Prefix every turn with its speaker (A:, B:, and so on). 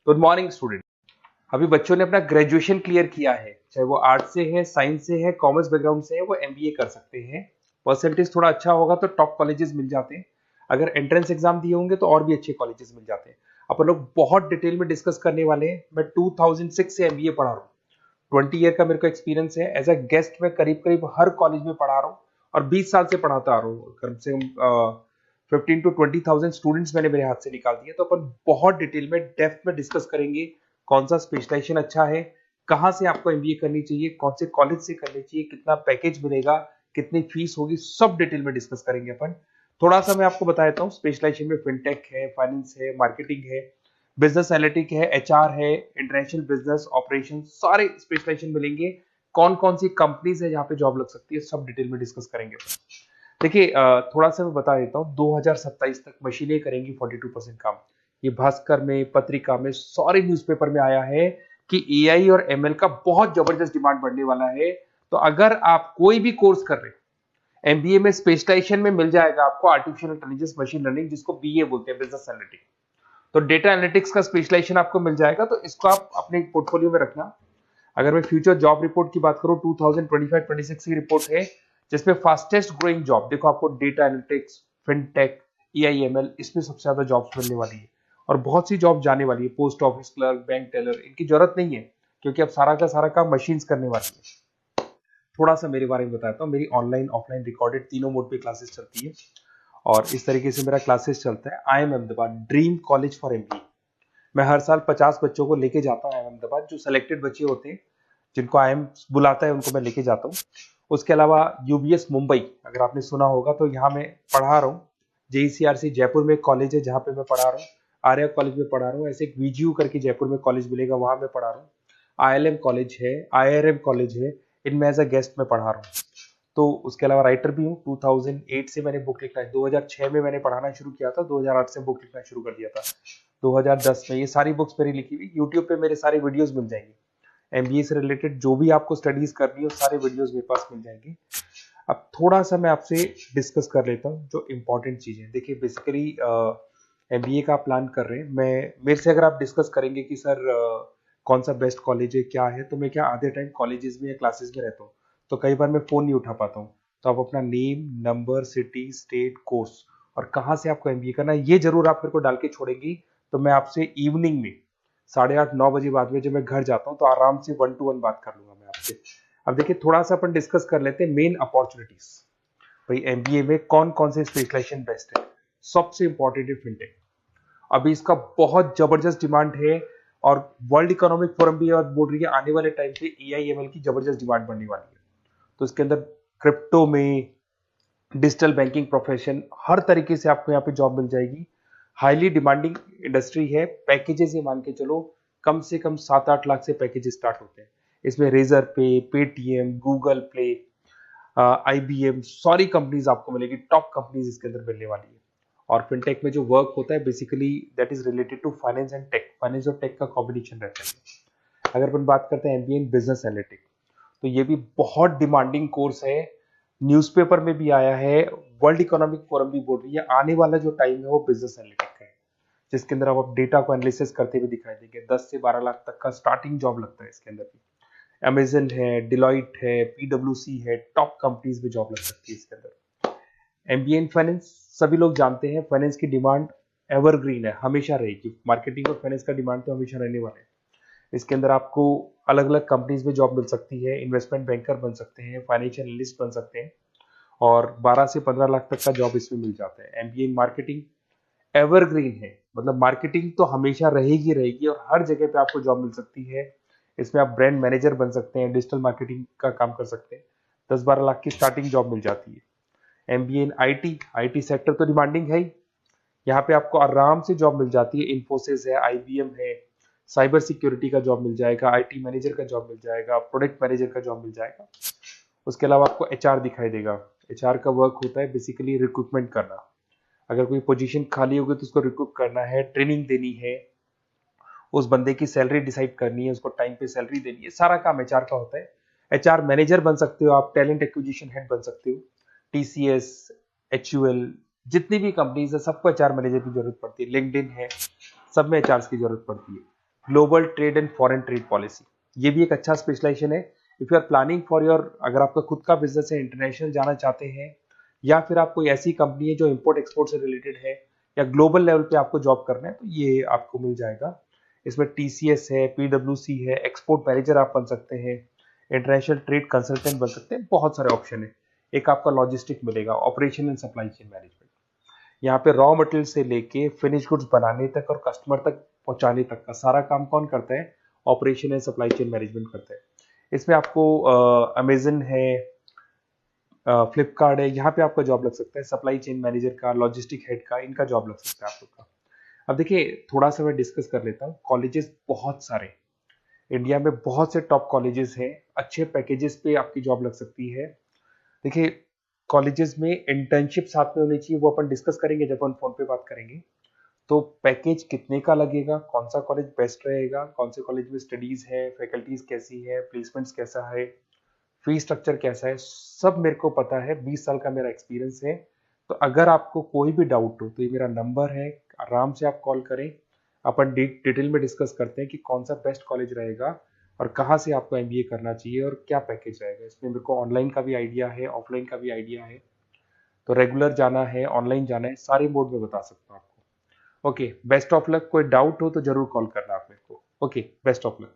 A: Good morning student. अभी बच्चों ने अपना ग्रेजुएशन क्लियर किया है, चाहे वो आर्ट्स से है, साइंस से है, कॉमर्स बैकग्राउंड से है, वो एमबीए कर सकते हैं। परसेंटेज थोड़ा अच्छा होगा तो टॉप कॉलेजेस मिल जाते हैं। अगर एंट्रेंस एग्जाम दिए होंगे तो और भी अच्छे कॉलेजेस मिल जाते हैं। अपन लोग बहुत डिटेल में डिस्कस करने वाले हैं। मैं 2006 से एमबीए पढ़ा रहा हूँ। 20 ईयर का मेरे को एक्सपीरियंस है। एज अ गेस्ट मैं करीब करीब हर कॉलेज में पढ़ा रहा हूँ और 20 साल से पढ़ाता आ रहा हूँ। कम से कम 15 to 20,000 स्टूडेंट्स मैंने मेरे हाथ से निकाल दिए। तो अपन बहुत डिटेल में डेप्थ में डिस्कस करेंगे कौन सा स्पेशलाइजेशन अच्छा है, कहाँ से आपको एमबीए करनी चाहिए, कौन से कॉलेज से करनी चाहिए, कितना पैकेज मिलेगा, कितनी फीस होगी, सब डिटेल में डिस्कस करेंगे अपन। थोड़ा सा मैं आपको बता देता हूँ। स्पेशलाइजेशन में फिनटेक है, फाइनेंस है, मार्केटिंग है, बिजनेस एनालिटिक है, एचआर है, इंटरनेशनल बिजनेस ऑपरेशन, सारे स्पेशलाइजेशन मिलेंगे। कौन कौन सी कंपनीज है जहाँ पे जॉब लग सकती है, सब डिटेल में डिस्कस करेंगे। देखिए, थोड़ा सा मैं बता देता हूँ। 2027 तक मशीनें करेंगी 42% काम। ये भास्कर में, पत्रिका में, सारे न्यूज़पेपर में आया है कि एआई और एमएल का बहुत जबरदस्त डिमांड बढ़ने वाला है। तो अगर आप कोई भी कोर्स कर रहे हैं, एमबीए में स्पेशलाइजेशन में मिल जाएगा आपको आर्टिफिशियल इंटेलिजेंस, मशीन लर्निंग, जिसको बीए बोलते हैं, बिजनेस एनालिटिक्स। तो डेटा एनालिटिक्स का स्पेशलाइजेशन आपको मिल जाएगा, तो इसको आप अपने पोर्टफोलियो में रखना। अगर मैं फ्यूचर जॉब रिपोर्ट की बात करूं, 2025-26 की रिपोर्ट है, जिसमें फास्टेस्ट ग्रोइंग जॉब देखो आपको डेटा एनालिटिक्स, फिनटेक, ईआईएमएल, इसमें सबसे ज्यादा जॉब्स मिलने वाली है। और बहुत सी जॉब जाने वाली है। Post office clerk, bank teller, इनकी जरूरत नहीं है, क्योंकि अब सारा का सारा काम मशीन्स करने वाली है। थोड़ा सा मेरे बारे में बताता हूँ। मेरी ऑनलाइन ऑफलाइन रिकॉर्डेड तीनों मोड पे क्लासेस चलती है और इस तरीके से मेरा क्लासेस चलता है। I am Ahmedabad dream college for MBA. मैं हर साल 50 बच्चों को लेके जाता हूँ अहमदाबाद। जो सिलेक्टेड बच्चे होते हैं, जिनको आईएम बुलाता है, उनको मैं लेके जाता हूँ। उसके अलावा यूबीएस मुंबई, अगर आपने सुना होगा, तो यहाँ मैं पढ़ा रहा हूँ। जेईसीआरसी जयपुर में एक कॉलेज है जहाँ पे मैं पढ़ा रहा हूँ। आर्या कॉलेज में पढ़ा रहा हूँ। ऐसे एक वीजीयू करके जयपुर में कॉलेज मिलेगा, वहां मैं पढ़ा रहा हूँ। आईएलएम कॉलेज है, आईआरएम कॉलेज है, इनमें एज अ गेस्ट में पढ़ा रहा हूँ। तो उसके अलावा राइटर भी हूँ। 2008 से मैंने बुक लिखना है। 2006 में मैंने पढ़ाना शुरू किया था, 2008 से बुक लिखना शुरू कर दिया था। 2010 में ये सारी बुक्स मेरी लिखी हुई यूट्यूब पे मेरे सारे वीडियोस मिल जाएंगे। एमबीए से रिलेटेड जो भी आपको स्टडीज करनी है, सारे वीडियोस मेरे पास मिल जाएंगे। अब थोड़ा सा मैं आपसे डिस्कस कर लेता हूँ जो इंपॉर्टेंट चीजें। देखिए, बेसिकली एमबीए का प्लान कर रहे हैं, मैं मेरे से अगर आप डिस्कस करेंगे कि सर कौन सा बेस्ट कॉलेज है, क्या है, तो मैं क्या आधे टाइम कॉलेजेस में या क्लासेस में रहता हूँ, तो कई बार मैं फोन नहीं उठा पाता हूँ। तो आप अपना name, number, city, state, course और कहाँ से आपको एमबीए करना है, ये जरूर आप मेरे को डाल के छोड़ेंगी। तो मैं आपसे इवनिंग में 8:30-9 बजे बाद में जब मैं घर जाता हूँ, तो आराम से 1 to 1 बात कर लूंगा मैं आपसे। अब देखिए, थोड़ा सा अपन डिस्कस कर लेते हैं मेन अपॉर्चुनिटीज। भाई, एमबीए में कौन कौन से स्पेशलाइजेशन बेस्ट है। सबसे इंपॉर्टेंट है फिनटेक। अभी इसका बहुत जबरदस्त डिमांड है और वर्ल्ड इकोनॉमिक फोरम भी बात बोल रही है आने वाले टाइम पे एआईएमएल की जबरदस्त डिमांड बढ़ने वाली है। तो इसके अंदर क्रिप्टो में, डिजिटल बैंकिंग प्रोफेशन, हर तरीके से आपको यहाँ पे जॉब मिल जाएगी। हाईली डिमांडिंग इंडस्ट्री है। पैकेजेस ये मान के चलो, कम से कम 7-8 लाख से पैकेजेस स्टार्ट होते हैं। इसमें रेजर पे, पेटीएम, गूगल प्ले, आईबीएम, सारी कंपनीज आपको मिलेगी। टॉप कंपनीज इसके अंदर मिलने वाली है। और फिनटेक में जो वर्क होता है, basically that is related to finance and tech. Finance और टेक का कॉम्बिनेशन रहता है। अगर अपन बात करते हैं एमबीए इन बिजनेस एनालिटिक्स, तो ये भी बहुत डिमांडिंग कोर्स है। न्यूज़पेपर में भी आया है, वर्ल्ड इकोनॉमिक फोरम भी बोल रही है आने वाला जो टाइम है वो बिजनेस एनालिटिक्स का है, जिसके अंदर आप डेटा को एनालिसिस करते हुए दिखाई देंगे। 10 से 12 लाख तक का स्टार्टिंग जॉब लगता है इसके अंदर भी। अमेजन है, डिलॉइट है, पीडब्ल्यूसी है, टॉप कंपनीज में जॉब लग सकती है इसके अंदर। एमबीए इन फाइनेंस, सभी लोग जानते हैं फाइनेंस की डिमांड एवरग्रीन है, हमेशा रहेगी। मार्केटिंग और फाइनेंस का डिमांड तो हमेशा रहने वाला है। इसके अंदर आपको अलग अलग कंपनीज में जॉब मिल सकती है। इन्वेस्टमेंट बैंकर बन सकते हैं, फाइनेंशियल एनालिस्ट बन सकते हैं और 12 से 15 लाख तक का जॉब इसमें मिल जाता है। एमबीए इन मार्केटिंग एवरग्रीन है, मतलब मार्केटिंग तो हमेशा रहेगी रहेगी और हर जगह पे आपको जॉब मिल सकती है। इसमें आप ब्रांड मैनेजर बन सकते हैं, डिजिटल मार्केटिंग का काम कर सकते हैं। 10-12 लाख की स्टार्टिंग जॉब मिल जाती है। MBA in IT, IT sector तो डिमांडिंग है ही। यहाँ पे आपको आराम से जॉब मिल जाती है। इन्फोसिस है, आईबीएम है, साइबर सिक्योरिटी का जॉब मिल जाएगा, आईटी मैनेजर का जॉब मिल जाएगा, प्रोडक्ट मैनेजर का जॉब मिल जाएगा। उसके अलावा आपको एचआर दिखाई देगा। एचआर का वर्क होता है बेसिकली रिक्रूटमेंट करना। अगर कोई पोजीशन खाली होगी तो उसको रिक्रूट करना है, ट्रेनिंग देनी है, उस बंदे की सैलरी डिसाइड करनी है, उसको टाइम पे सैलरी देनी है, सारा काम एचआर का होता है। एचआर मैनेजर बन सकते हो आप, टैलेंट एक्विजिशन हेड बन सकते हो। टीसीएस, एचयूएल, जितनी भी कंपनीज है सबको एचआर मैनेजर की जरूरत पड़ती है। लिंक्डइन है, सब में एचआर की जरूरत पड़ती है। Global trade and foreign trade policy, ये भी एक अच्छा स्पेशलाइजेशन है। If you are planning for your, अगर आपका खुद का बिजनेस है, इंटरनेशनल जाना चाहते हैं, या फिर आप कोई ऐसी कंपनी है जो इंपोर्ट एक्सपोर्ट से रिलेटेड है, या ग्लोबल लेवल पे आपको जॉब करना है, तो ये आपको मिल जाएगा। इसमें टीसीएस है, पीडब्ल्यूसी है, एक्सपोर्ट मैनेजर आप बन सकते हैं, इंटरनेशनल ट्रेड कंसल्टेंट बन सकते हैं, बहुत सारे ऑप्शन है। एक आपका लॉजिस्टिक मिलेगा, operation and supply chain management. यहाँ पे रॉ मटेरियल से लेके फिनिश गुड्स बनाने तक और कस्टमर तक पहुंचाने तक का सारा काम कौन करता है? Operation and supply chain management करता है। इसमें आपको अमेजन है, फ्लिपकार्ट है, यहाँ पे आपका जॉब लग सकता है, सप्लाई चेन मैनेजर का, लॉजिस्टिक हेड का, इनका जॉब लग सकता है आप लोग का। अब देखिए, थोड़ा सा मैं डिस्कस कर लेता हूँ। कॉलेजेस बहुत सारे इंडिया में, बहुत से टॉप कॉलेजेस हैं, अच्छे पैकेजेस पे आपकी जॉब लग सकती है। देखिए, कॉलेजेस में इंटर्नशिप साथ में होनी चाहिए, वो अपन डिस्कस करेंगे जब अपन फोन पे बात करेंगे। तो पैकेज कितने का लगेगा, कौन सा कॉलेज बेस्ट रहेगा, कौन से कॉलेज में स्टडीज है, फैकल्टीज कैसी है, प्लेसमेंट्स कैसा है, फी स्ट्रक्चर कैसा है, सब मेरे को पता है, 20 साल का मेरा एक्सपीरियंस है। तो अगर आपको कोई भी डाउट हो तो ये मेरा नंबर है, आराम से आप कॉल करें। अपन डिटेल में डिस्कस करते हैं कि कौन सा बेस्ट कॉलेज रहेगा और कहाँ से आपको एमबीए करना चाहिए और क्या पैकेज रहेगा। इसमें मेरे को ऑनलाइन का भी आइडिया है, ऑफलाइन का भी आइडिया है, तो रेगुलर जाना है, ऑनलाइन जाना है, सारे मोड में बता सकता हूँ आपको। Okay, best of luck. कोई डाउट हो तो जरूर कॉल करना आप मेरे को। Okay, best of luck.